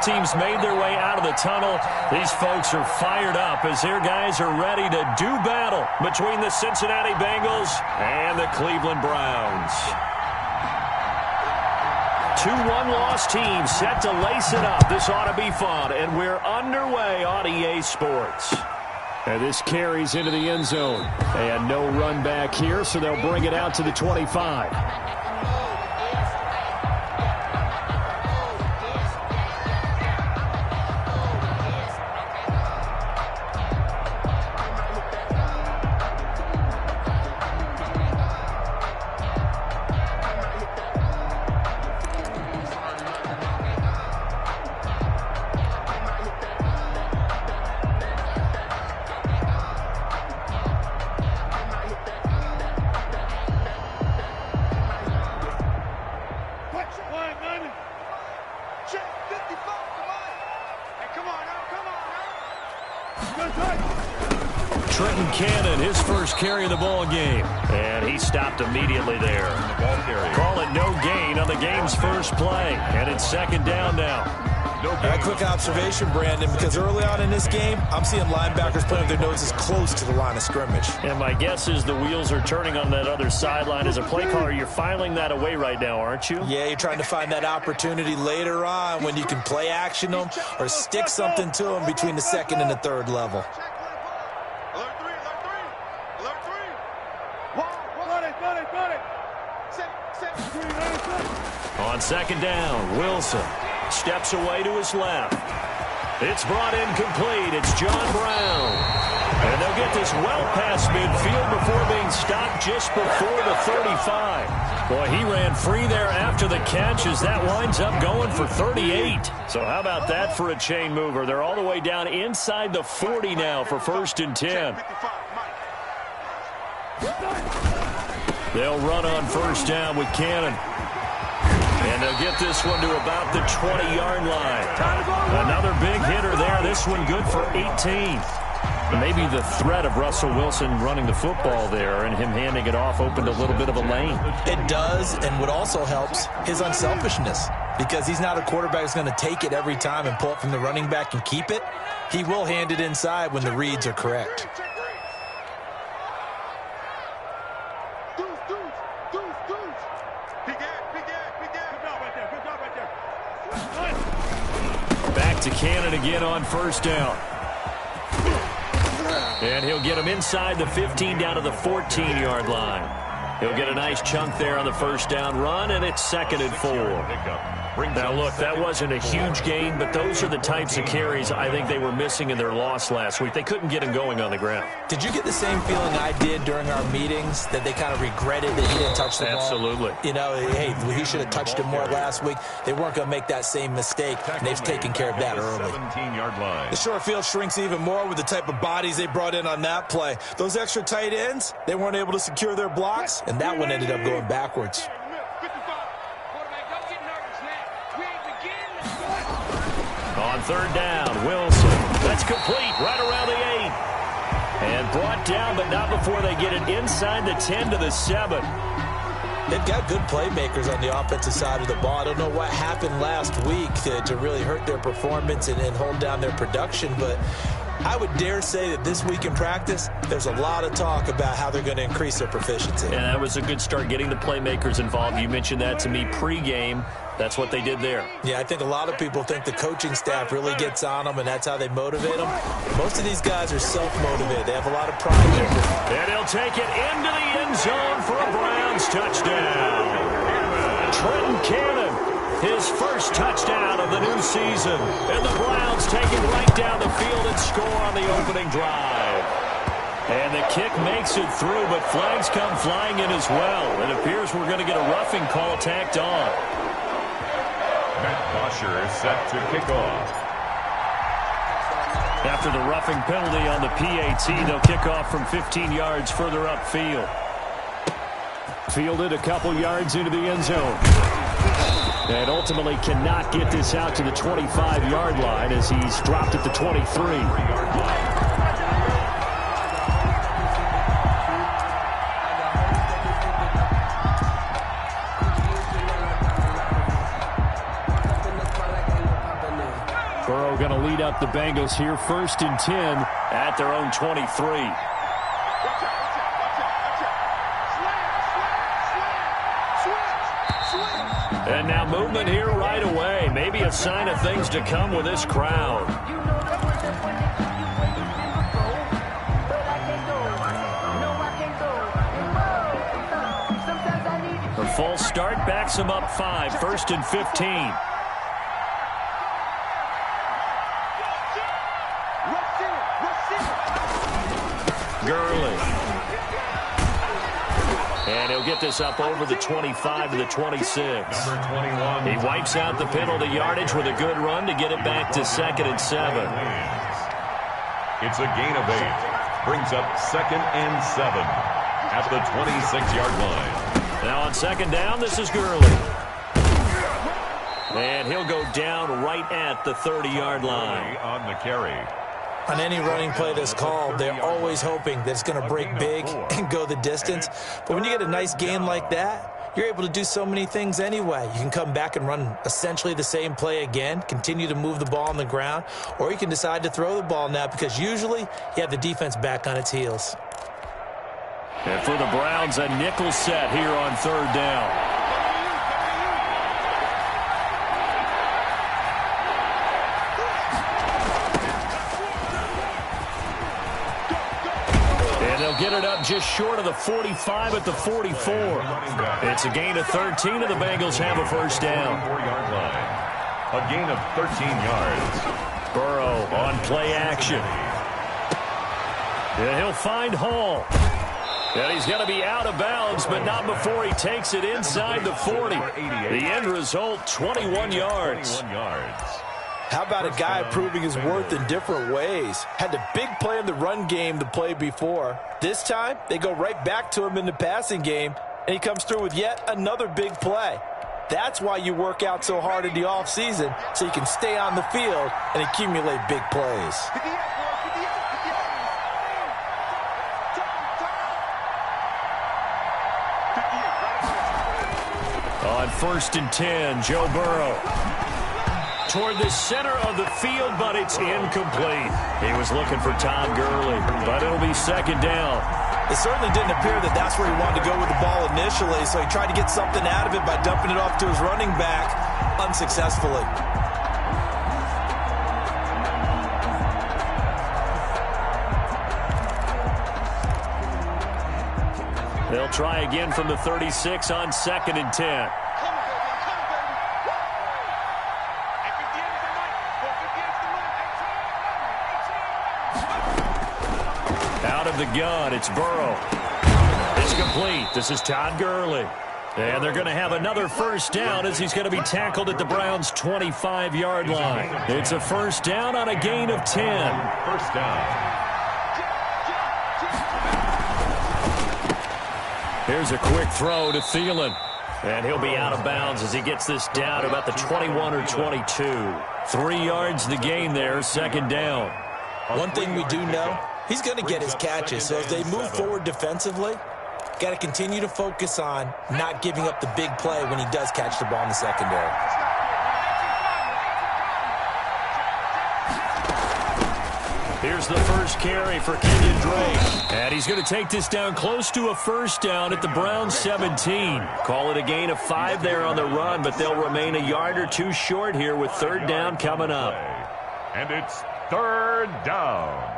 teams made their way out of the tunnel. These folks are fired up as their guys are ready to do battle between the Cincinnati Bengals and the Cleveland Browns. 2-1 loss teams set to lace it up. This ought to be fun, and we're underway on EA Sports. And this carries into the end zone. And no run back here, so they'll bring it out to the 25. His first carry of the ball game. And he stopped immediately there. Call it no gain on the game's first play. And it's second down now. A quick observation, Brandon, because early on in this game, I'm seeing linebackers playing with their noses close to the line of scrimmage. And my guess is the wheels are turning on that other sideline. As a play caller, you're filing that away right now, aren't you? Yeah, you're trying to find that opportunity later on when you can play action them or stick something to them between the second and the third level. On second down, Wilson steps away to his left. It's brought in complete. It's John Brown. And they'll get this well past midfield before being stopped just before the 35. Boy, he ran free there after the catch as that winds up going for 38. So how about that for a chain mover? They're all the way down inside the 40 now for 1st and 10. They'll run on first down with Cannon. And they'll get this one to about the 20-yard line. Another big hitter there. This one good for 18. Maybe the threat of Russell Wilson running the football there and him handing it off opened a little bit of a lane. It does, and what also helps, his unselfishness. Because he's not a quarterback who's going to take it every time and pull it from the running back and keep it. He will hand it inside when the reads are correct. Back to Cannon again on first down. And he'll get him inside the 15 down to the 14-yard line. He'll get a nice chunk there on the first down run, and it's 2nd and 4. Now, look, that wasn't a huge gain, but those are the types of carries I think they were missing in their loss last week. They couldn't get him going on the ground. Did you get the same feeling I did during our meetings, that they kind of regretted that he didn't touch the ball? Absolutely. You know, hey, he should have touched it more last week. They weren't going to make that same mistake, and they've taken care of that early. 17-yard line. The short field shrinks even more with the type of bodies they brought in on that play. Those extra tight ends, they weren't able to secure their blocks, and that one ended up going backwards. On third down, Wilson. That's complete right around the 8. And brought down, but not before they get it inside the 10 to the 7. They've got good playmakers on the offensive side of the ball. I don't know what happened last week to really hurt their performance and hold down their production, but I would dare say that this week in practice, there's a lot of talk about how they're going to increase their proficiency. And that was a good start, getting the playmakers involved. You mentioned that to me pregame. That's what they did there. Yeah, I think a lot of people think the coaching staff really gets on them, and that's how they motivate them. Most of these guys are self-motivated. They have a lot of pride in it. And he'll take it into the end zone for a Browns touchdown. Trenton Cannon, his first touchdown of the new season. And the Browns take it right down the field and score on the opening drive. And the kick makes it through, but flags come flying in as well. It appears we're going to get a roughing call tacked on. Matt Bosher is set to kick off. After the roughing penalty on the PAT, they'll kick off from 15 yards further upfield. Fielded a couple yards into the end zone. And ultimately cannot get this out to the 25-yard line as he's dropped at the 23. Burrow going to lead up the Bengals here, 1st and 10 at their own 23. And now movement here right away. Maybe a sign of things to come with this crowd. The false start backs him up 5, 1st and 15. Gurley. And he'll get this up over the 25 to the 26. Number 21. He wipes out the penalty yardage with a good run to get it back to 2nd and 7. It's a gain of 8. Brings up 2nd and 7 at the 26-yard line. Now on 2nd down, this is Gurley. And he'll go down right at the 30-yard line. On the carry. On any running play that's called, they're always hoping that it's going to break big and go the distance. But when you get a nice gain like that, you're able to do so many things anyway. You can come back and run essentially the same play again, continue to move the ball on the ground, or you can decide to throw the ball now because usually you have the defense back on its heels. And for the Browns, a nickel set here on 3rd down. They'll get it up just short of the 45 at the 44. It's a gain of 13, and the Bengals have a 1st down. 4-yard line. A gain of 13 yards. Burrow on play action. And he'll find Hall. And he's going to be out of bounds, but not before he takes it inside the 40. The end result, 21 yards. 21 yards. How about a guy proving his worth in different ways? Had a big play in the run game the play before. This time, they go right back to him in the passing game, and he comes through with yet another big play. That's why you work out so hard in the offseason, so you can stay on the field and accumulate big plays. On 1st and 10, Joe Burrow. Toward the center of the field, but it's incomplete. He was looking for Todd Gurley, but it'll be 2nd down. It certainly didn't appear that that's where he wanted to go with the ball initially, so he tried to get something out of it by dumping it off to his running back unsuccessfully. They'll try again from the 36 on 2nd and 10. Out of the gun, it's Burrow. It's complete. This is Todd Gurley. And they're going to have another 1st down as he's going to be tackled at the Browns' 25-yard line. It's a 1st down on a gain of 10. 1st down. Here's a quick throw to Thielen. And he'll be out of bounds as he gets this down about the 21 or 22. 3 yards the gain there, 2nd down. One thing we do know, he's going to get his catches. So as they move forward defensively, got to continue to focus on not giving up the big play when he does catch the ball in the secondary. Here's the first carry for Kenyon Drake. And he's going to take this down close to a 1st down at the Browns' 17. Call it a gain of 5 there on the run, but they'll remain a yard or 2 short here with 3rd down coming up. And it's 3rd down.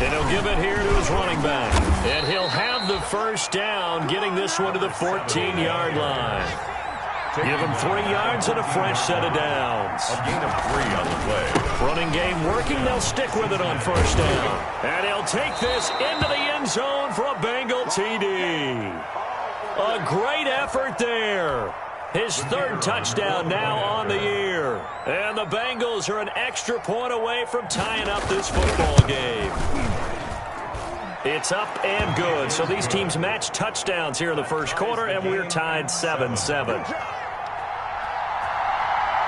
And he'll give it here to his running back. And he'll have the 1st down, getting this one to the 14-yard line. Give him 3 yards and a fresh set of downs. A gain of 3 on the play. Running game working. They'll stick with it on 1st down. And he'll take this into the end zone for a Bengal TD. A great effort there. His 3rd touchdown now on the year. And the Bengals are an extra point away from tying up this football game. It's up and good. So these teams match touchdowns here in the first quarter, and we're tied 7-7.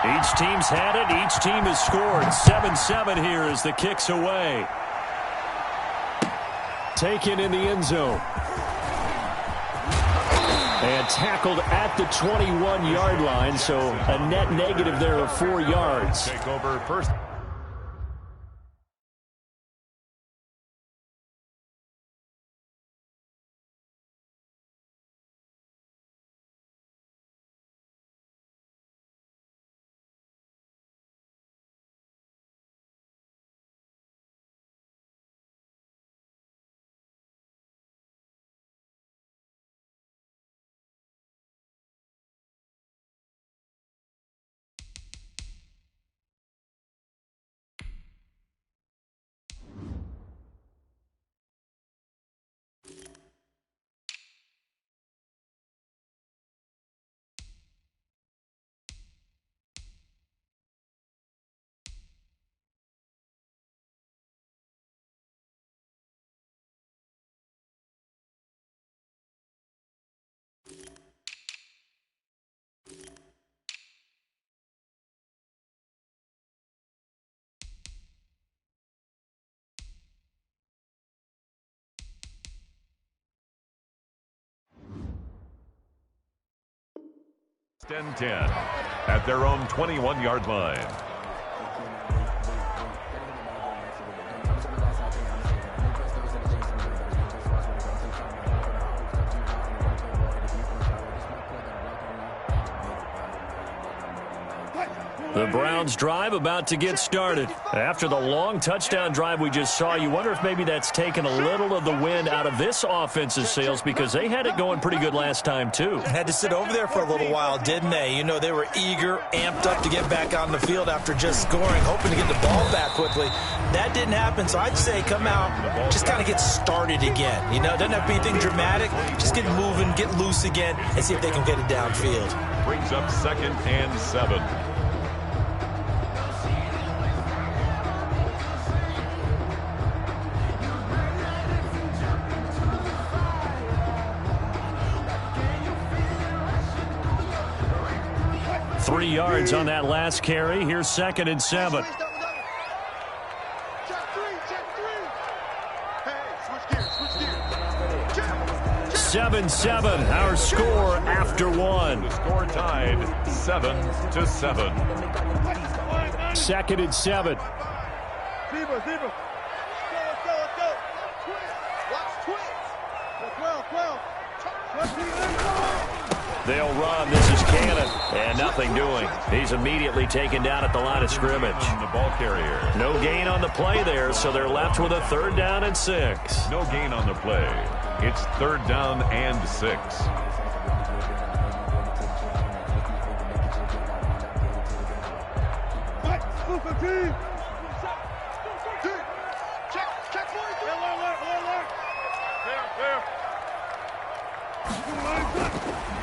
Each team's had it. Each team has scored. 7-7 here as the kick's away. Taken in the end zone. And tackled at the 21-yard line, so a net negative there of 4 yards. Take over first. And 10 at their own 21-yard line. The Browns drive about to get started. After the long touchdown drive we just saw, you wonder if maybe that's taken a little of the wind out of this offense's sails, because they had it going pretty good last time too. Had to sit over there for a little while, didn't they? You know, they were eager, amped up to get back on the field after just scoring, hoping to get the ball back quickly. That didn't happen, so I'd say come out, just kind of get started again. You know, it doesn't have to be anything dramatic. Just get moving, get loose again, and see if they can get it downfield. Brings up 2nd and 7. Three yards on that last carry. Here's 2nd and 7. 7-7, our score after one. The score tied 7-7. 2nd and 7. They'll run. This is Cannon. And nothing doing. He's immediately taken down at the line of scrimmage. The ball carrier. No gain on the play there, so they're left with a 3rd down and 6. No gain on the play. It's 3rd down and 6.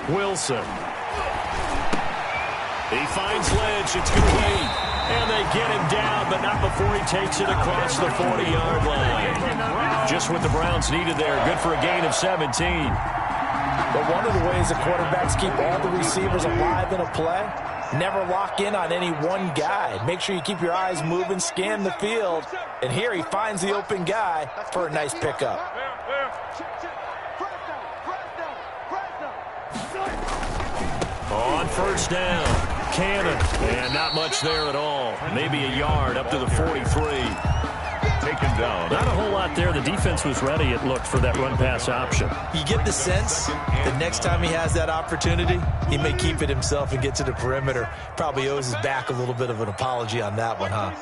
Wilson. He finds Lynch. It's complete. And they get him down, but not before he takes it across the 40-yard line. Just what the Browns needed there. Good for a gain of 17. But one of the ways the quarterbacks keep all the receivers alive in a play, never lock in on any one guy. Make sure you keep your eyes moving, scan the field. And here he finds the open guy for a nice pickup. On 1st down, Cannon. And not much there at all. Maybe a yard up to the 43. Taken down. Not a whole lot there. The defense was ready, it looked, for that run-pass option. You get the sense that next time he has that opportunity, he may keep it himself and get to the perimeter. Probably owes his back a little bit of an apology on that one, huh?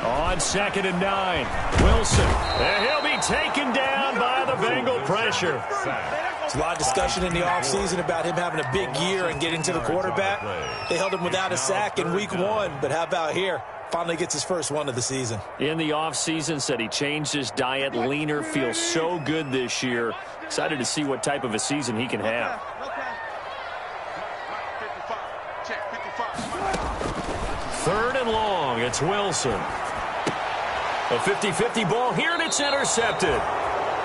On 2nd and 9, Wilson. And he'll be taken down by the Bengal pressure. There's a lot of discussion in the offseason about him having a big year and getting to the quarterback. They held him without a sack in week 1, but how about here? Finally gets his first one of the season. In the offseason, said he changed his diet, leaner, feels so good this year. Excited to see what type of a season he can have. 3rd and long, it's Wilson. A 50-50 ball here, and it's intercepted.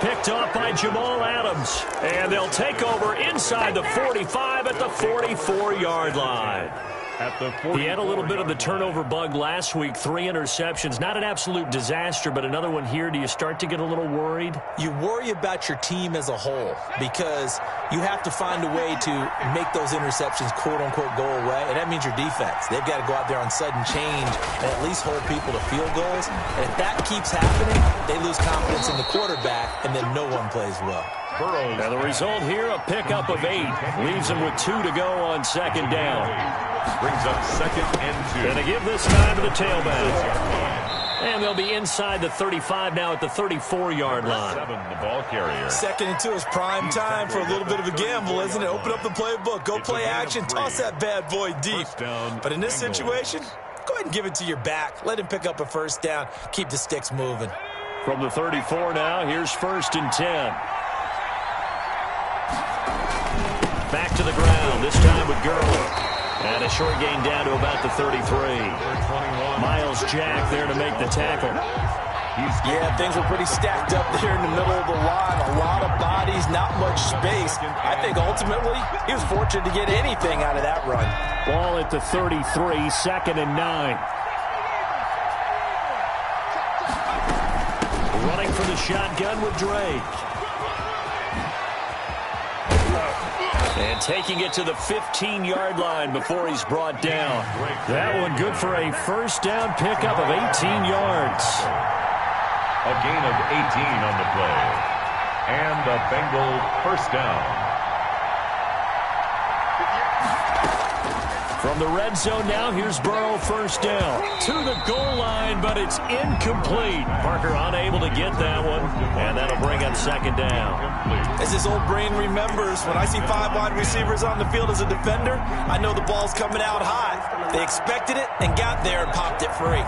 Picked off by Jamal Adams. And they'll take over inside the 45 at the 44-yard line. He had a little bit of the turnover bug last week, 3 interceptions. Not an absolute disaster, but another one here. Do you start to get a little worried? You worry about your team as a whole because you have to find a way to make those interceptions, quote-unquote, go away, and that means your defense. They've got to go out there on sudden change and at least hold people to field goals. And if that keeps happening, they lose confidence in the quarterback, and then no one plays well. And the result here, a pickup of 8. Leaves them with 2 to go on second down. Brings up 2nd and 2. Going to give this time to the tailback. And they'll be inside the 35 now at the 34-yard line. 7, the ball carrier. 2nd and 2 is prime time for a little bit of a gamble, isn't it? Open up the playbook, go play action, toss that bad boy deep. But in this situation, go ahead and give it to your back. Let him pick up a first down. Keep the sticks moving. From the 34 now, here's 1st and 10. Back to the ground, this time with Gurley. And a short gain down to about the 33. Miles Jack there to make the tackle. Yeah, things were pretty stacked up there in the middle of the line. A lot of bodies, not much space. I think ultimately he was fortunate to get anything out of that run. Ball at the 33, 2nd and 9. Running for the shotgun with Drake. And taking it to the 15-yard line before he's brought down. That one good for a first down pickup of 18 yards. A gain of 18 on the play. And a Bengal first down. From the red zone now, here's Burrow first down. To the goal line, but it's incomplete. Parker unable to get that one, and that'll bring up second down. As his old brain remembers, when I see 5 wide receivers on the field as a defender, I know the ball's coming out high. They expected it and got there and popped it free.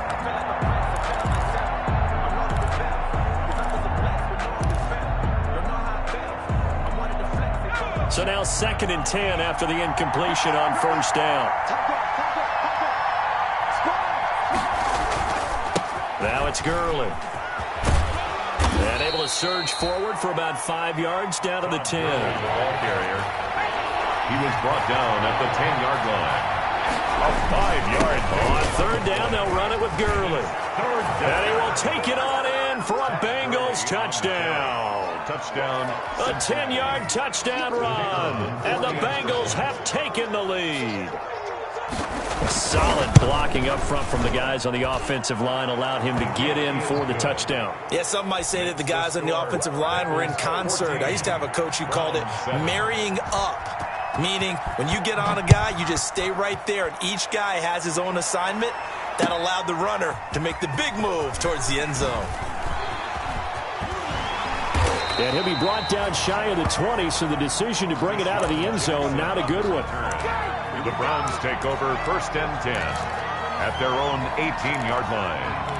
So now 2nd and 10 after the incompletion on first down. Now it's Gurley. And able to surge forward for about 5 yards down to the 10. Ball carrier. He was brought down at the 10-yard line. A 5-yard On third down, they'll run it with Gurley. And he will take it on in for a Bengals touchdown. Touchdown. A 10-yard touchdown run. And the Bengals have taken the lead. Solid blocking up front from the guys on the offensive line allowed him to get in for the touchdown. Yeah, some might say that the guys on the offensive line were in concert. I used to have a coach who called it marrying up, meaning when you get on a guy, you just stay right there, and each guy has his own assignment. That allowed the runner to make the big move towards the end zone. And he'll be brought down shy of the 20, so the decision to bring it out of the end zone, not a good one. The Browns take over 1st and 10 at their own 18-yard line.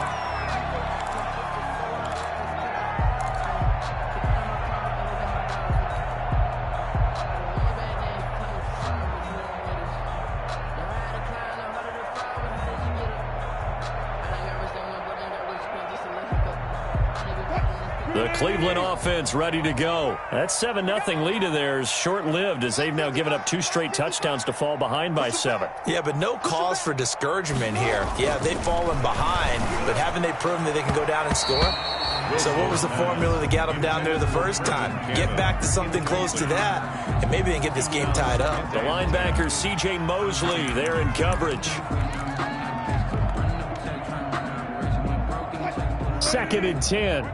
The Cleveland offense ready to go. That 7-0 lead of theirs short-lived as they've now given up 2 straight touchdowns to fall behind by 7. Yeah, but no cause for discouragement here. Yeah, they've fallen behind, but haven't they proven that they can go down and score? So what was the formula that got them down there the first time? Get back to something close to that, and maybe they can get this game tied up. The linebacker, C.J. Mosley, there in coverage. 2nd and 10.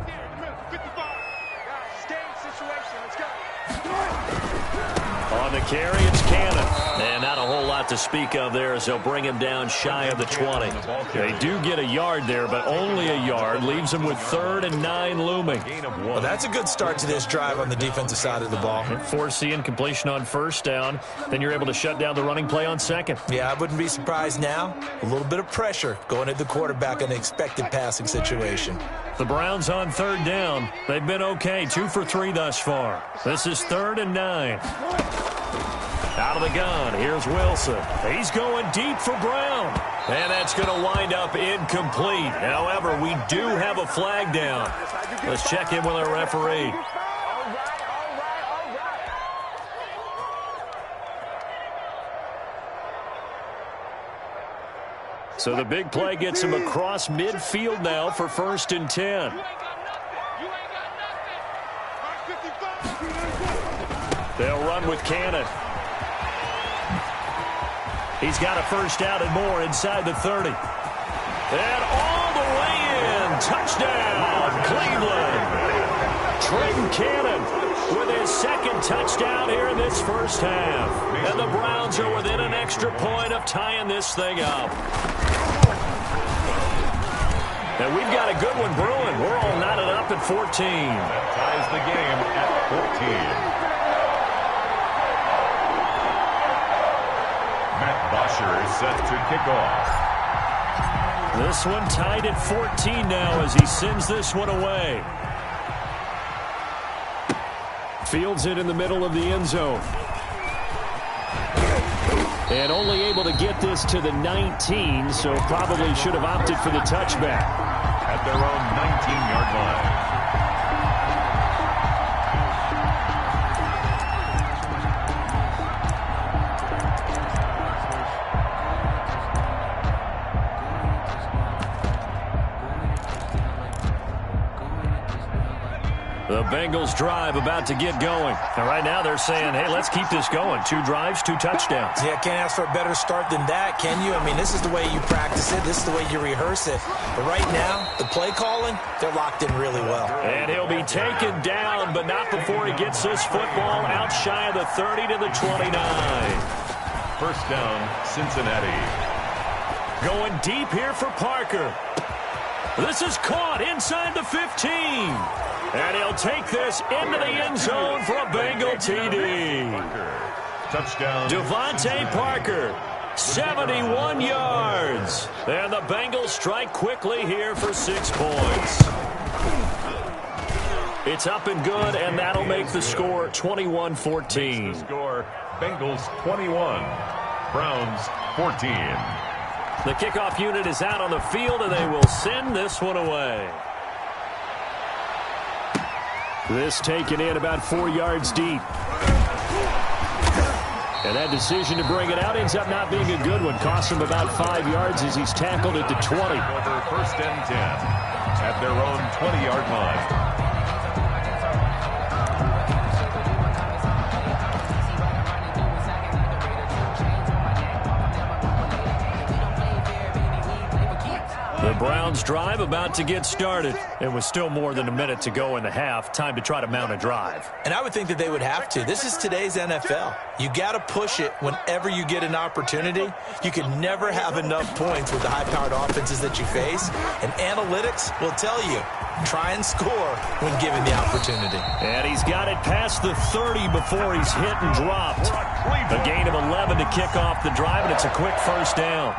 On the carry, it's Cannon. And not a whole lot to speak of there as they'll bring him down shy of the 20. They do get a yard there, but only a yard. Leaves them with 3rd and 9 looming. Well, that's a good start to this drive on the defensive side of the ball. Force the incompletion on first down. Then you're able to shut down the running play on second. Yeah, I wouldn't be surprised now. A little bit of pressure going at the quarterback in an expected passing situation. The Browns on third down. They've been okay, 2 for 3 thus far. This is 3rd and 9. Out of the gun, here's Wilson. He's going deep for Brown. And that's going to wind up incomplete. However, we do have a flag down. Let's check in with our referee. So the big play gets him across midfield now for 1st and 10. They'll run with Cannon. He's got a first down and more inside the 30. And all the way in. Touchdown, Cleveland. Trenton Cannon with his 2nd touchdown here in this first half. And the Browns are within an extra point of tying this thing up. And we've got a good one brewing. We're all knotted up at 14. That ties the game at 14. Matt Bosher is set to kick off. This one tied at 14 now as he sends this one away. Fields it in the middle of the end zone. And only able to get this to the 19, so probably should have opted for the touchback. At their own 19-yard line. The Bengals drive about to get going. And right now they're saying, hey, let's keep this going. 2 drives, 2 touchdowns. Yeah, can't ask for a better start than that, can you? I mean, this is the way you practice it. This is the way you rehearse it. But right now, the play calling, they're locked in really well. And he'll be taken down, but not before he gets this football out shy of the 30 to the 29. First down, Cincinnati. Going deep here for Parker. This is caught inside the 15. And he'll take this into the end zone for a Bengal TD. Touchdown. Devontae Parker, 71 yards. And the Bengals strike quickly here for 6 points. It's up and good, and that'll make the score 21-14. The score, Bengals 21, Browns 14. The kickoff unit is out on the field, and they will send this one away. This taken in about 4 yards deep. And that decision to bring it out ends up not being a good one. Costs him about 5 yards as he's tackled at the 20. Over 1st and 10 at their own 20-yard line. The Browns drive about to get started. And with still more than a minute to go in the half, time to try to mount a drive. And I would think that they would have to. This is today's NFL. You got to push it whenever you get an opportunity. You can never have enough points with the high-powered offenses that you face. And analytics will tell you, try and score when given the opportunity. And he's got it past the 30 before he's hit and dropped. A gain of 11 to kick off the drive, and it's a quick first down.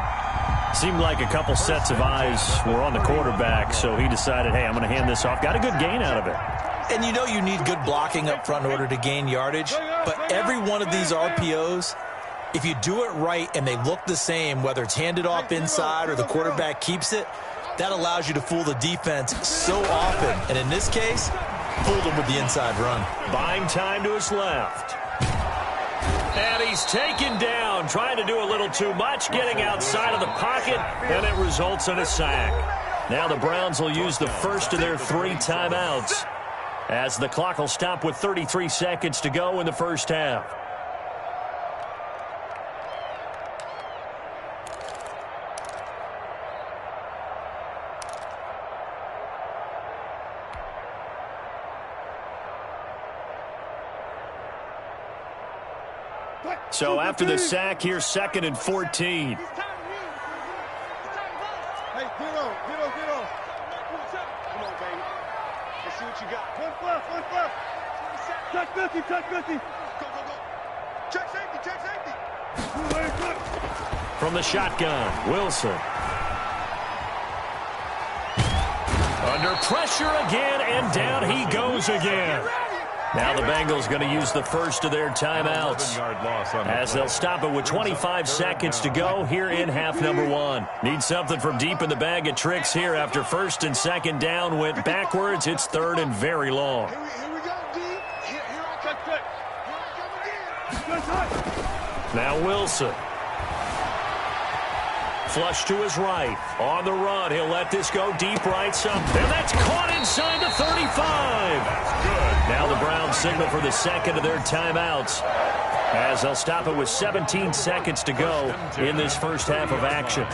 Seemed like a couple sets of eyes were on the quarterback, so he decided, hey, I'm going to hand this off. Got a good gain out of it. And you know you need good blocking up front in order to gain yardage, but every one of these RPOs, if you do it right and they look the same, whether it's handed off inside or the quarterback keeps it, that allows you to fool the defense so often. And in this case, fooled them with the inside run. Buying time to his left. And he's taken down, trying to do a little too much, getting outside of the pocket, and it results in a sack. Now the Browns will use the first of their 3 timeouts as the clock will stop with 33 seconds to go in the first half. So after the sack, here's 2nd and 14. Hey, get on. Come on, baby. Let's see what you got. One fluff. Check 50. Go. Check safety. From the shotgun, Wilson. Under pressure again, and down he goes again. Now the Bengals going to use the first of their timeouts as they'll stop it with 25 seconds to go here in half number 1. Need something from deep in the bag of tricks here after first and second down went backwards. It's third and very long. Here we go, D. Here I come again. Now Wilson. Flush to his right. On the run. He'll let this go deep right some. And that's caught inside the 35. That's good. Now the Browns signal for the second of their timeouts as they'll stop it with 17 seconds to go in this first half of action.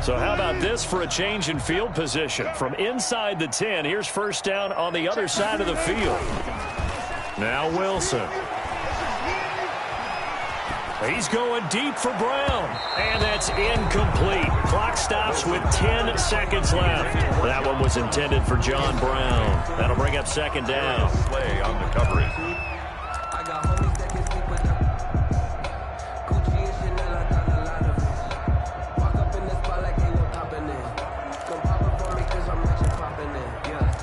So how about this for a change in field position? From inside the 10, here's first down on the other side of the field. Now Wilson. He's going deep for Brown, and that's incomplete. Clock stops with 10 seconds left. That one was intended for John Brown. That'll bring up second down. Play on the coverage. I got homies that can sleep with them. Gucci and Chanel, I got a lot of it. Walk up in the spot like ain't no popping in. Come pop up for me cause I'm matching popping in. Yeah,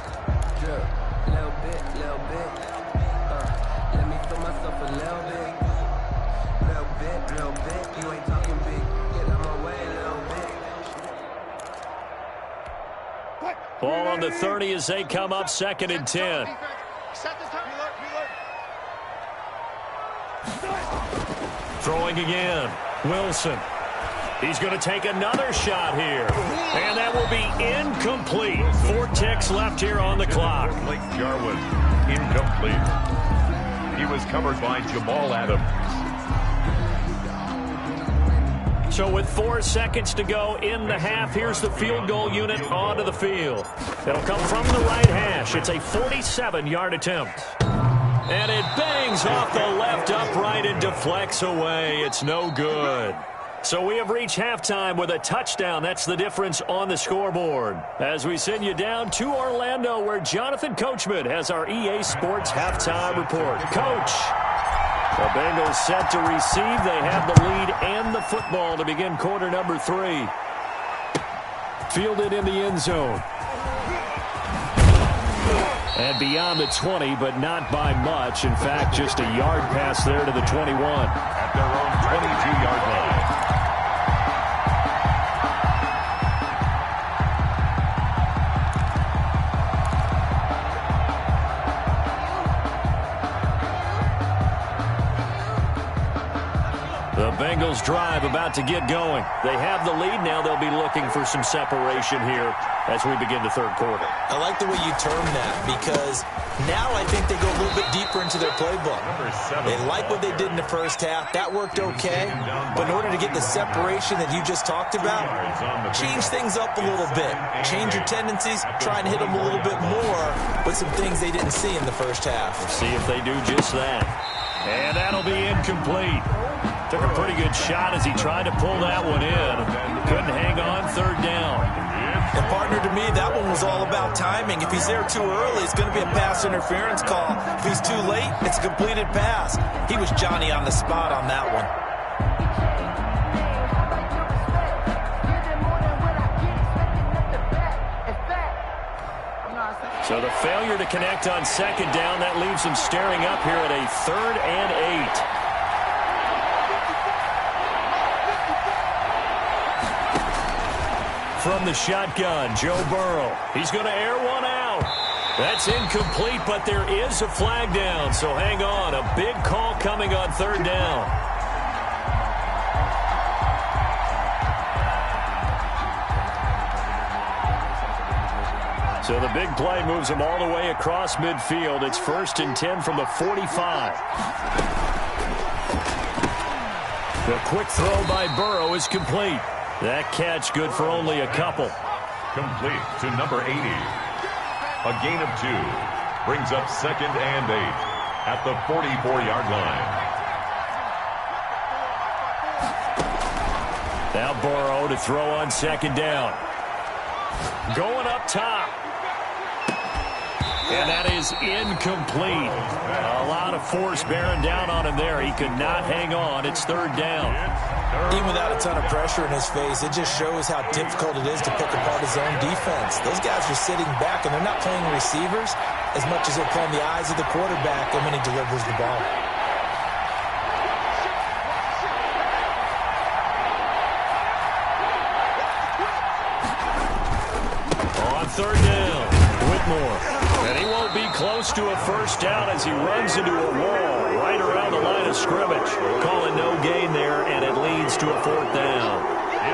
drip, little bit. Let me feel myself a little bit. Little bit, you ain't talking big. Get out my way, little bit. Ball on the 30 as they come up second and 10. Throwing again. Wilson. He's going to take another shot here. And that will be incomplete. 4 ticks left here on the clock. Blake Jarwin, incomplete. He was covered by Jamal Adams. So with 4 seconds to go in the half, here's the field goal unit onto the field. It'll come from the right hash. It's a 47-yard attempt. And it bangs off the left upright and deflects away. It's no good. So we have reached halftime with a touchdown. That's the difference on the scoreboard. As we send you down to Orlando, where Jonathan Coachman has our EA Sports halftime report. Coach. The Bengals set to receive. They have the lead and the football to begin quarter number 3. Fielded in the end zone. And beyond the 20, but not by much. In fact, just a yard pass there to the 21. At their own 22-yard line. The Bengals drive about to get going. They have the lead. Now they'll be looking for some separation here as we begin the third quarter. I like the way you term that because now I think they go a little bit deeper into their playbook. They like what they did in the first half. That worked okay. But in order to get the separation that you just talked about, change things up a little bit. Change your tendencies. Try and hit them a little bit more with some things they didn't see in the first half. We'll see if they do just that. And that'll be incomplete. Took a pretty good shot as he tried to pull that one in. Couldn't hang on, third down. And partner, to me, that one was all about timing. If he's there too early, it's going to be a pass interference call. If he's too late, it's a completed pass. He was Johnny on the spot on that one. So the failure to connect on second down, that leaves them staring up here at a 3rd and 8. From the shotgun, Joe Burrow. He's going to air one out. That's incomplete, but there is a flag down, so hang on. A big call coming on third down. So the big play moves them all the way across midfield. It's 1st and 10 from the 45. The quick throw by Burrow is complete. That catch good for only a couple. Complete to number 80. A gain of 2. Brings up 2nd and 8 at the 44-yard line. Now Burrow to throw on second down. Going up top. And that is incomplete. A lot of force bearing down on him there. He could not hang on. It's third down. Even without a ton of pressure in his face, it just shows how difficult it is to pick apart his own defense. Those guys are sitting back, and they're not playing receivers. as much as he'll play in the eyes of the quarterback and when he delivers the ball. On third down, Whitmore. And he won't be close to a first down as he runs into a wall right around the line of scrimmage. Calling no gain there, and it leads to a fourth down.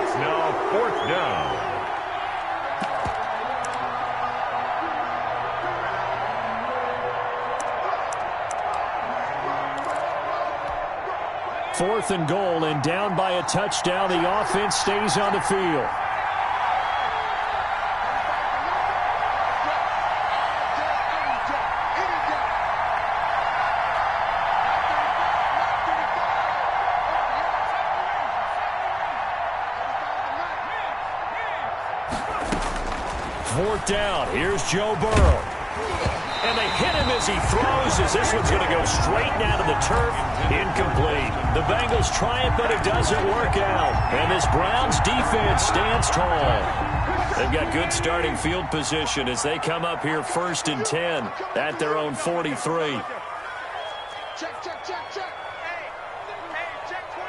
It's now fourth down. Fourth and goal, and down by a touchdown. The offense stays on the field. Fourth down. Here's Joe Burrow. And they hit him as he throws, as this one's going to go straight down to the turf. Incomplete. The Bengals try it, but it doesn't work out. And this Browns defense stands tall. They've got good starting field position as they come up here 1st and 10 at their own 43. Check, check, check, check. Hey, check 24.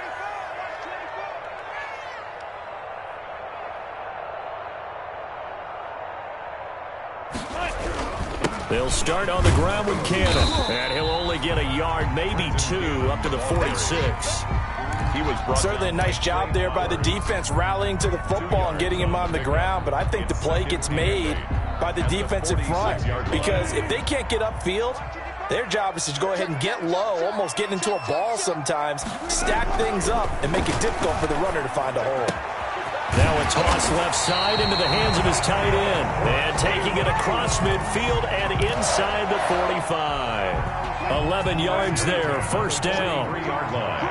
Watch 24. They'll start on the ground with Cannon, and he'll only get a yard, maybe 2, up to the 46. He was certainly a nice job there by the defense rallying to the football and getting him on the ground, but I think the play gets made by the defensive front because if they can't get upfield, their job is to go ahead and get low, almost get into a ball sometimes, stack things up, and make it difficult for the runner to find a hole. Now a toss left side into the hands of his tight end. And taking it across midfield and inside the 45. 11 yards there, first down. 3-yard line.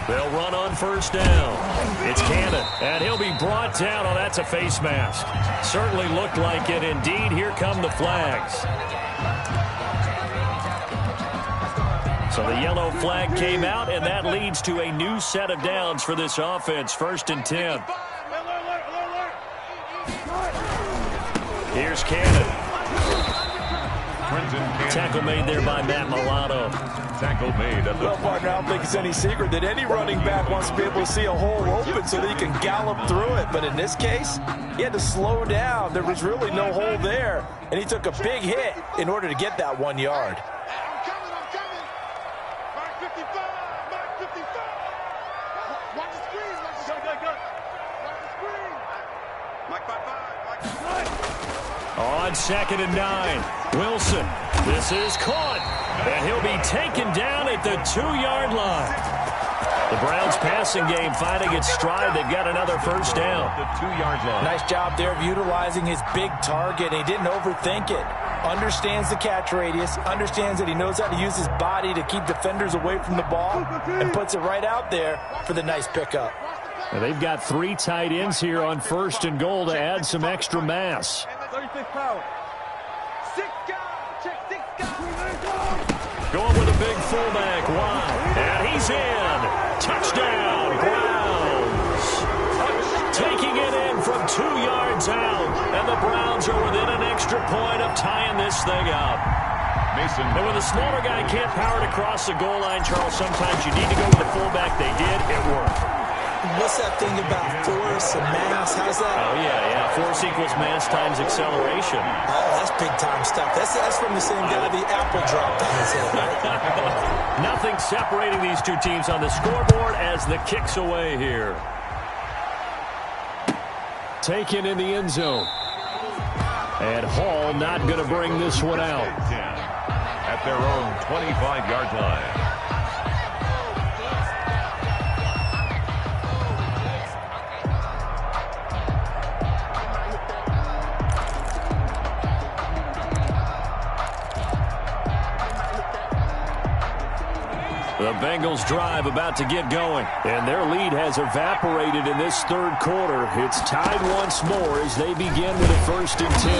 They'll run on first down. It's Cannon, and he'll be brought down. Oh, that's a face mask. Certainly looked like it. Indeed, here come the flags. So the yellow flag came out, and that leads to a new set of downs for this offense. 1st and 10. Here's Cannon. Tackle made there by Matt Milano. Tackle made at the... Well, partner, I don't think it's any secret that any running back wants to be able to see a hole open so that he can gallop through it. But in this case, he had to slow down. There was really no hole there, and he took a big hit in order to get that 1 yard. I'm coming. Mark 55. Watch the screen. Go. Watch the screen. Mike 5. On 2nd and 9, Wilson. This is caught, and he'll be taken down at the 2-yard line. The Browns passing game finding its stride. They've got another first down. The 2-yard line. Nice job there of utilizing his big target. He didn't overthink it. Understands the catch radius, understands that he knows how to use his body to keep defenders away from the ball, and puts it right out there for the nice pickup. And they've got 3 tight ends here on 1st and goal to add some extra mass. 36 power. 6 guys. Check 6 guys. Going with a big fullback wide, and he's in. Touchdown, Browns. Taking it in from 2 yards out, and the Browns are within an extra point of tying this thing up. Mason. And when the smaller guy can't power it across the goal line, Charles, sometimes you need to go with the fullback. They did. It worked. What's that thing about force and mass? How's that? Oh, yeah. Force equals mass times acceleration. Oh, that's big-time stuff. That's from the same guy the apple dropped on his head, right? Nothing separating these two teams on the scoreboard as the kick's away here. Taken in the end zone. And Hall not going to bring this one out. At their own 25-yard line. The Bengals drive about to get going, and their lead has evaporated in this third quarter. It's tied once more as they begin with a 1st and 10.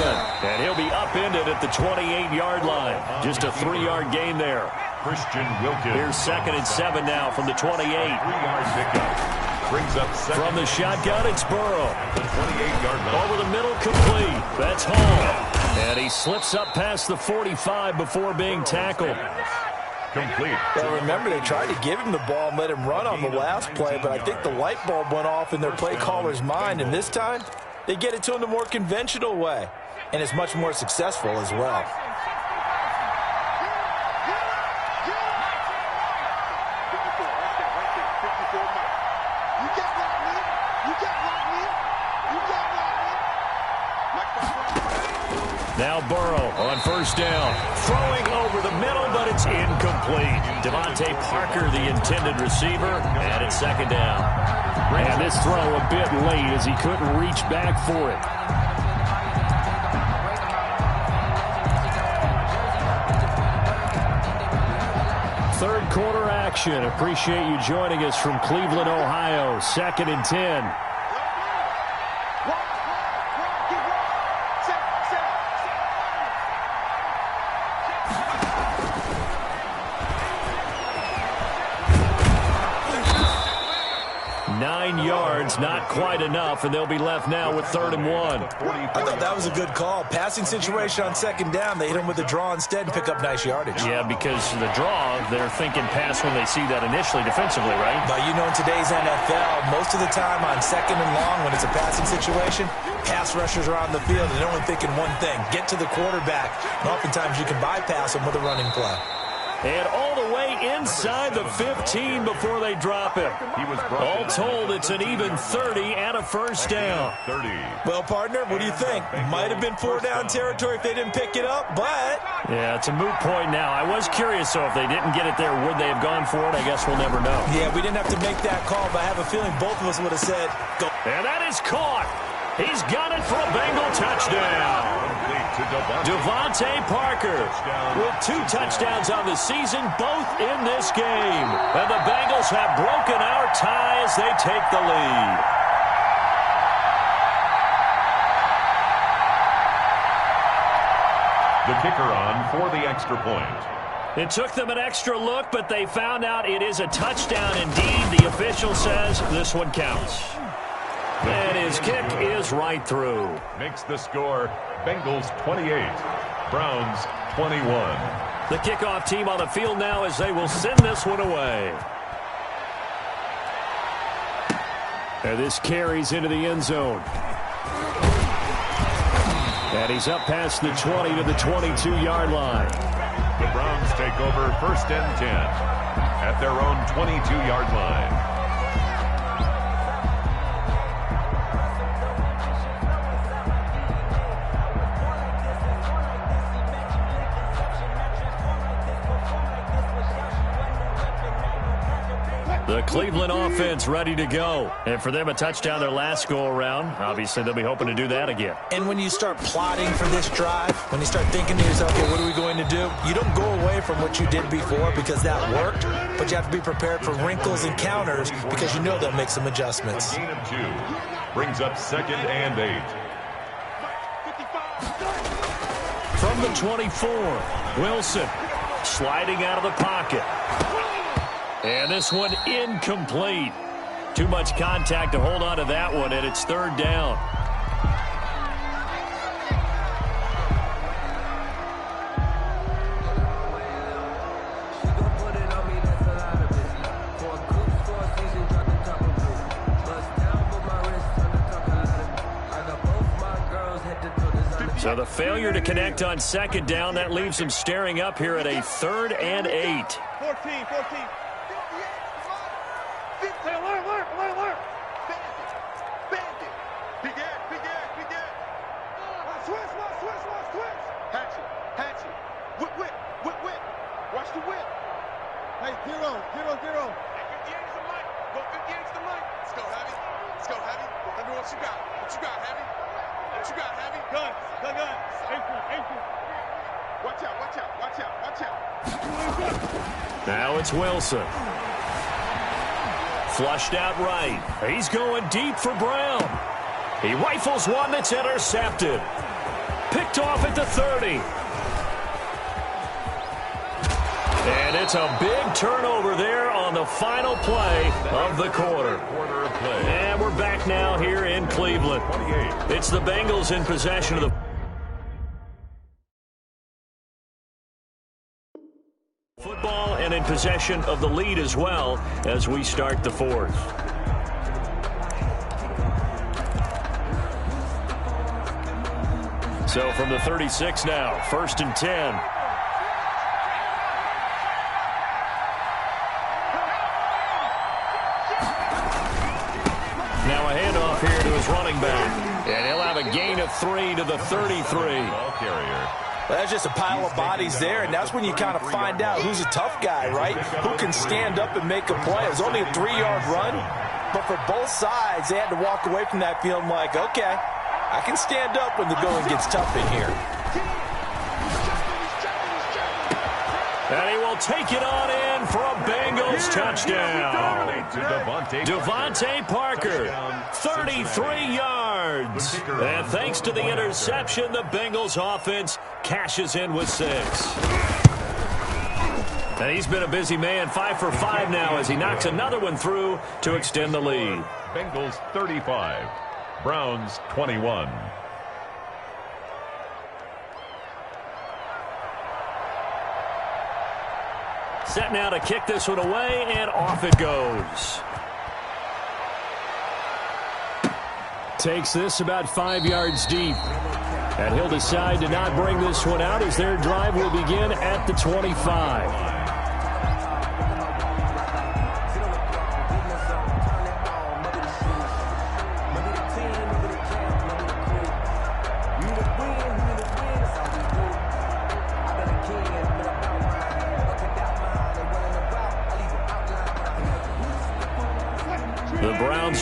And he'll be upended at the 28-yard line. Just a 3-yard gain there. Christian Wilkins. Here's 2nd and 7 now from the 28. 3-yard pickup. brings up second. From the shotgun, it's Burrow. The 28-yard line. Over the middle, complete. That's Hall. And he slips up past the 45 before being tackled. Complete. Well, remember, they tried to give him the ball and let him run on the last play, but I think the light bulb went off in their play caller's mind, and this time they get it to him the more conventional way, and it's much more successful as well. Now Burrow on first down. Throwing over the middle, but it's incomplete. Devontae Parker, the intended receiver, and it's second down. And this throw a bit late as he couldn't reach back for it. Third quarter action. Appreciate you joining us from Cleveland, Ohio. 2nd and 10. Not quite enough, and they'll be left now with 3rd and 1. I thought that was a good call. Passing situation on 2nd down. They hit him with a draw instead and pick up nice yardage. Yeah, because the draw, they're thinking pass when they see that initially defensively, right? But you know, in today's NFL, most of the time on 2nd and long, when it's a passing situation, pass rushers are on the field, and they're only thinking one thing, get to the quarterback. And oftentimes you can bypass them with a running play. And all the way inside the 15 before they drop him. All told, it's an even 30 and a first down. 30. Well, partner, what do you think? Might have been 4-down territory if they didn't pick it up, but... Yeah, it's a moot point now. I was curious, so if they didn't get it there, would they have gone for it? I guess we'll never know. Yeah, we didn't have to make that call, but I have a feeling both of us would have said, go. And that is caught. He's got it for a Bengal touchdown. Devontae Parker with 2 touchdowns on the season, both in this game. And the Bengals have broken our tie as they take the lead. The kicker on for the extra point. It took them an extra look, but they found out it is a touchdown indeed. The official says this one counts. And his kick is right through. Makes the score Bengals 28, Browns 21. The kickoff team on the field now as they will send this one away. And this carries into the end zone. And he's up past the 20 to the 22-yard line. The Browns take over 1st and 10 at their own 22-yard line. The Cleveland offense ready to go. And for them, a touchdown their last go-around. Obviously, they'll be hoping to do that again. And when you start plotting for this drive, when you start thinking to yourself, okay, what are we going to do? You don't go away from what you did before because that worked, but you have to be prepared for wrinkles and counters because you know they'll make some adjustments. A gain of 2 brings up 2nd and 8. From the 24, Wilson sliding out of the pocket. And this one incomplete. Too much contact to hold on to that one, and it's 3rd down. So the failure to connect on 2nd down, that leaves them staring up here at a 3rd and 8. 14. Watch the whip. Hey, get on. Go 50 yards to Mike. Let's go, Heavy. Let me know what you got. Heavy? Gun. Aim. Watch out. Now it's Wilson. Flushed out right. He's going deep for Brown. He rifles one that's intercepted. Picked off at the 30. And it's a big turnover there on on the final play of the quarter. And we're back now here in Cleveland. It's the Bengals in possession of the football and in possession of the lead as well as we start the fourth. So from the 36 now, 1st and 10. Now a handoff here to his running back. And he'll have a gain of 3 to the 33. Ball carrier. Well, that's just a pile of bodies there, and that's when you kind of find out who's a tough guy, right? Who can stand up and make a play. It was only a 3-yard run, but for both sides, they had to walk away from that feeling like, okay, I can stand up when the going gets tough in here. And he will take it on in for a Bengals touchdown. Devontae Parker, 33 yards. And thanks to the interception, the Bengals offense cashes in with 6. And he's been a busy man, 5 for 5 now as he knocks another one through to extend the lead. Bengals 35, Browns 21. Set now to kick this one away, and off it goes. Takes this about 5 yards deep. And he'll decide to not bring this one out as their drive will begin at the 25.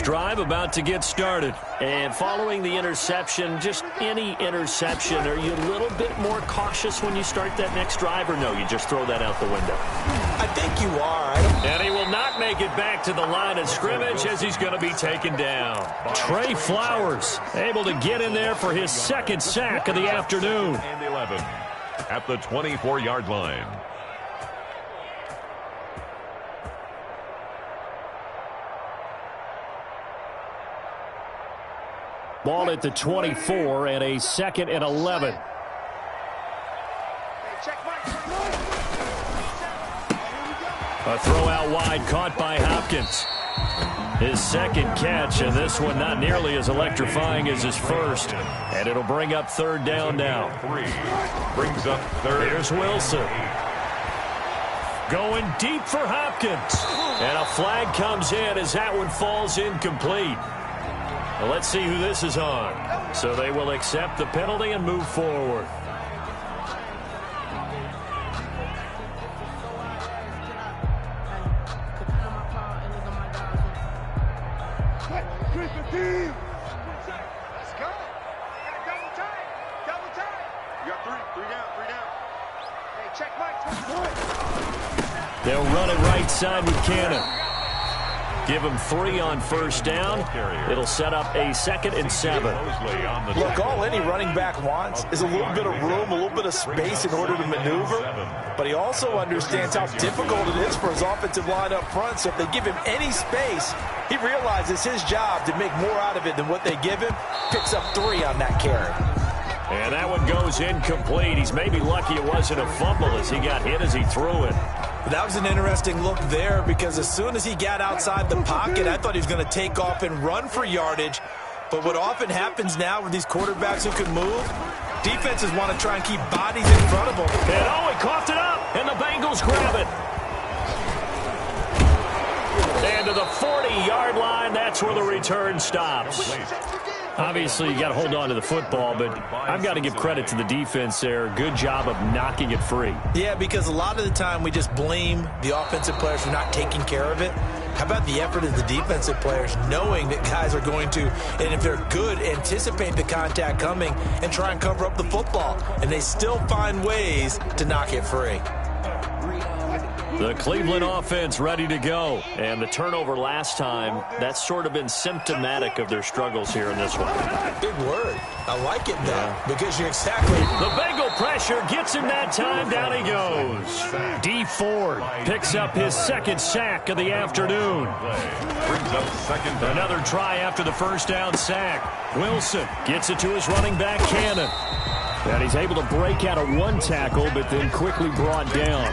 Drive about to get started. And following the interception, just any interception, are you a little bit more cautious when you start that next drive, or no, you just throw that out the window? I think you are. And he will not make it back to the line of scrimmage as he's going to be taken down. Trey Flowers able to get in there for his second sack of the afternoon. And 11 at the 24-yard line. Ball at the 24 and a 2nd and 11. A throw out wide caught by Hopkins. His second catch, and this one not nearly as electrifying as his first. And it'll bring up 3rd down now. Brings up 3rd. Here's Wilson. Going deep for Hopkins. And a flag comes in as that one falls incomplete. Well, let's see who this is on. So they will accept the penalty and move forward. Let's go. Double time. Double time. You got 3 down. Hey, check Mike. They'll run it right side with Cannon. Give him 3 on 1st down. It'll set up a 2nd and 7. Look, all any running back wants is a little bit of room, a little bit of space in order to maneuver. But he also understands how difficult it is for his offensive line up front. So if they give him any space, he realizes his job to make more out of it than what they give him. Picks up 3 on that carry. And that one goes incomplete. He's maybe lucky it wasn't a fumble as he got hit as he threw it. That was an interesting look there because as soon as he got outside the pocket, I thought he was going to take off and run for yardage. But what often happens now with these quarterbacks who can move, defenses want to try and keep bodies in front of them. And oh, he coughed it up, and the Bengals grab it. And to the 40-yard line, that's where the return stops. Obviously, you got to hold on to the football, but I've got to give credit to the defense there. Good job of knocking it free. Yeah, because a lot of the time we just blame the offensive players for not taking care of it. How about the effort of the defensive players knowing that guys are going to, and if they're good, anticipate the contact coming and try and cover up the football. And they still find ways to knock it free. The Cleveland offense ready to go. And the turnover last time, that's sort of been symptomatic of their struggles here in this one. Big word. I like it, though, because you're exactly... The Bengal pressure gets him that time. Down he goes. D. Ford picks up his second sack of the afternoon. Brings up second down. Another try after the first down sack. Wilson gets it to his running back, Cannon. And he's able to break out of one tackle, but then quickly brought down.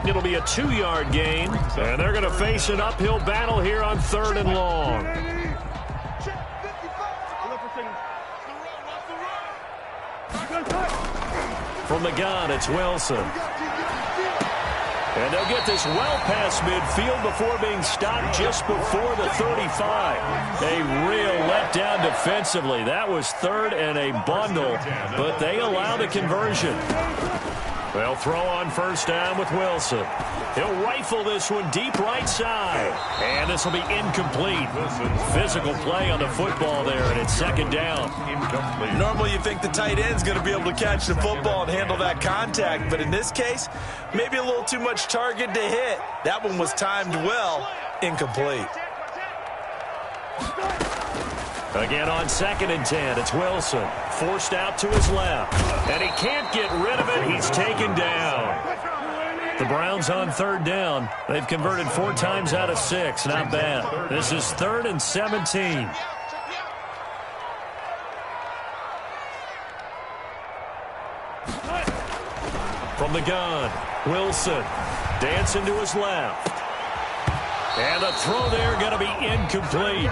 It'll be a 2-yard gain, and they're going to face an uphill battle here on 3rd and long. From the gun, it's Wilson. And they'll get this well past midfield before being stopped just before the 35. A real letdown defensively. That was 3rd and a bundle, but they allow the conversion. They'll throw on first down with Wilson. He'll rifle this one deep right side. And this will be incomplete. Physical play on the football there, and it's 2nd down. Incomplete. Normally you think the tight end's going to be able to catch the football and handle that contact, but in this case, maybe a little too much target to hit. That one was timed well. Incomplete. Again on 2nd and 10, it's Wilson. Forced out to his left. And he can't get rid of it. He's taken down. The Browns on 3rd down. They've converted 4 times out of 6. Not bad. This is 3rd and 17. From the gun, Wilson dancing to his left. And the throw there going to be incomplete.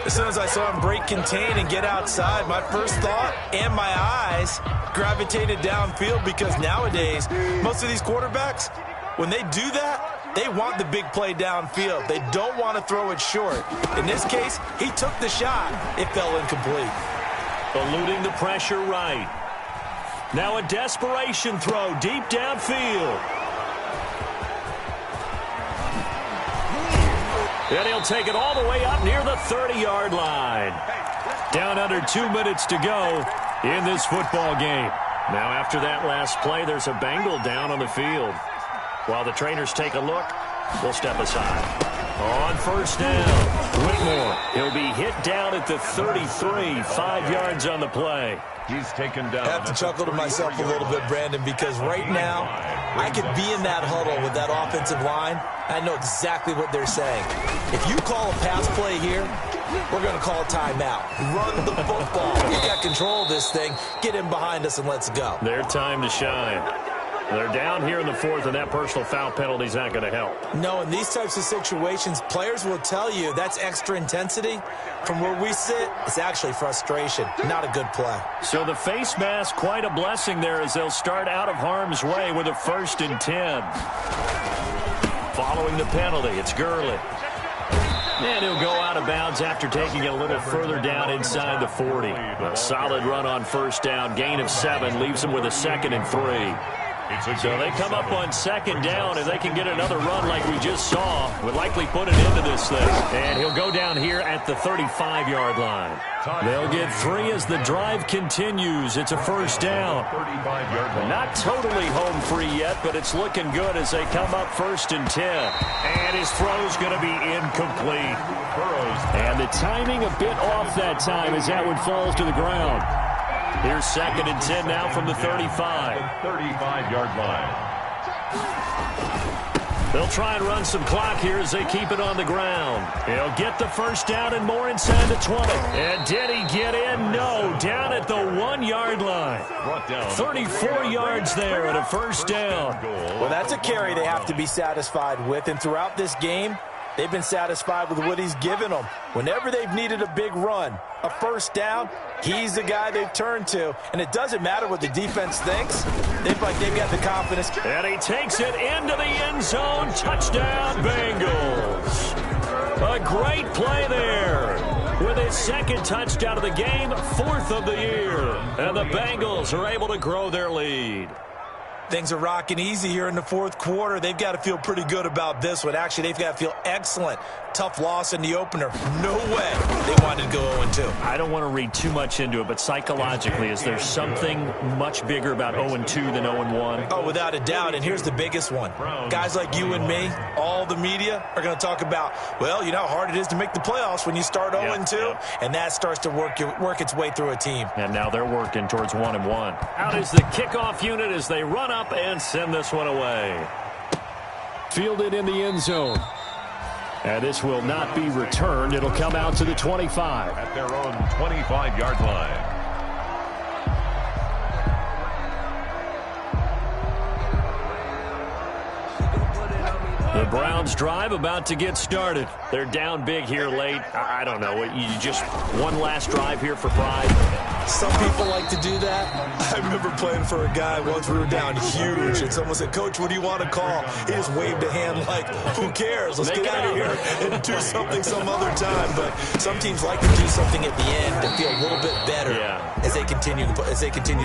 As soon as I saw him break contain and get outside, my first thought and my eyes gravitated downfield, because nowadays, most of these quarterbacks, when they do that, they want the big play downfield. They don't want to throw it short. In this case, he took the shot. It fell incomplete. Eluding the pressure right. Now a desperation throw deep downfield. And he'll take it all the way up near the 30-yard line. Down under 2 minutes to go in this football game. Now after that last play, there's a Bengal down on the field. While the trainers take a look, we'll step aside. On first down, Whitmore. He'll be hit down at the 33, 5 yards on the play. He's taken down. I have to chuckle to myself a little bit, Brandon, because right now I could be in that huddle with that offensive line. I know exactly what they're saying. If you call a pass play here, we're going to call a timeout. Run the football. We got control of this thing. Get in behind us and let's go. Their time to shine. They're down here in the 4th, and that personal foul penalty is not going to help. No, in these types of situations, players will tell you that's extra intensity. From where we sit, it's actually frustration. Not a good play. So the face mask, quite a blessing there as they'll start out of harm's way with a 1st and 10. Following the penalty, it's Gurley. And he'll go out of bounds after taking it a little further down inside the 40. A solid run on first down. Gain of 7 leaves him with a 2nd and 3. So they come up on 2nd down, and they can get another run like we just saw. Would likely put an end to this thing. And he'll go down here at the 35-yard line. They'll get 3 as the drive continues. It's a first down. Not totally home free yet, but it's looking good as they come up 1st and 10. And his throw's going to be incomplete. And the timing a bit off that time as that one falls to the ground. Here's 2nd and 10 now from the 35. 35-yard line. They'll try and run some clock here as they keep it on the ground. He'll get the first down and more inside the 20. And did he get in? No. Down at the 1-yard line. 34 yards there and a first down. Well, that's a carry they have to be satisfied with. And throughout this game, they've been satisfied with what he's given them. Whenever they've needed a big run, a first down, he's the guy they've turned to. And it doesn't matter what the defense thinks. They've got the confidence. And he takes it into the end zone. Touchdown, Bengals. A great play there. With his 2nd touchdown of the game, 4th of the year. And the Bengals are able to grow their lead. Things are rocking easy here in the fourth quarter. They've got to feel pretty good about this one. Actually, they've got to feel excellent. Tough loss in the opener. No way they wanted to go 0-2. I don't want to read too much into it, but psychologically, is there something much bigger about 0-2 than 0-1? Oh, without a doubt, and here's the biggest one. Guys like you and me, all the media, are going to talk about, well, you know how hard it is to make the playoffs when you start 0-2, and that starts to work its way through a team. And now they're working towards 1-1. Out is the kickoff unit as they run up and send this one away. Fielded in the end zone. And this will not be returned. It'll come out to the 25. At their own 25-yard line. The Browns drive about to get started. They're down big here late. I don't know. You just one last drive here for pride. Some people like to do that. I remember playing for a guy once. We were down huge, and someone said, "Coach, what do you want to call?" He just waved a hand like, "Who cares? Let's get out of here and do something some other time." But some teams like to do something at the end to feel a little bit better as they continue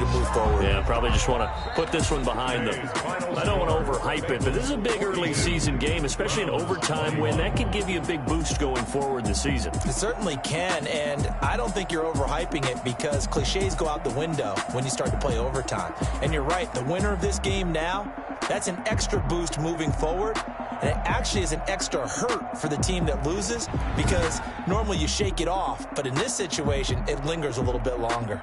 to move forward. Yeah, probably just want to put this one behind them. I don't want to overhype it, but this is a big early season game, especially an overtime win. That can give you a big boost going forward this season. It certainly can, and I don't think you're overhyping it because cliches go out the window when you start to play overtime. And you're right, the winner of this game now, that's an extra boost moving forward, and it actually is an extra hurt for the team that loses because normally you shake it off, but in this situation, it lingers a little bit longer.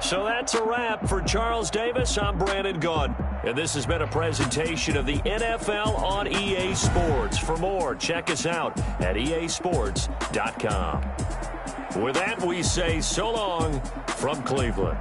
So that's a wrap for Charles Davis. I'm Brandon Gaudin, and this has been a presentation of the NFL on EA Sports. For more, check us out at easports.com. With that, we say so long from Cleveland.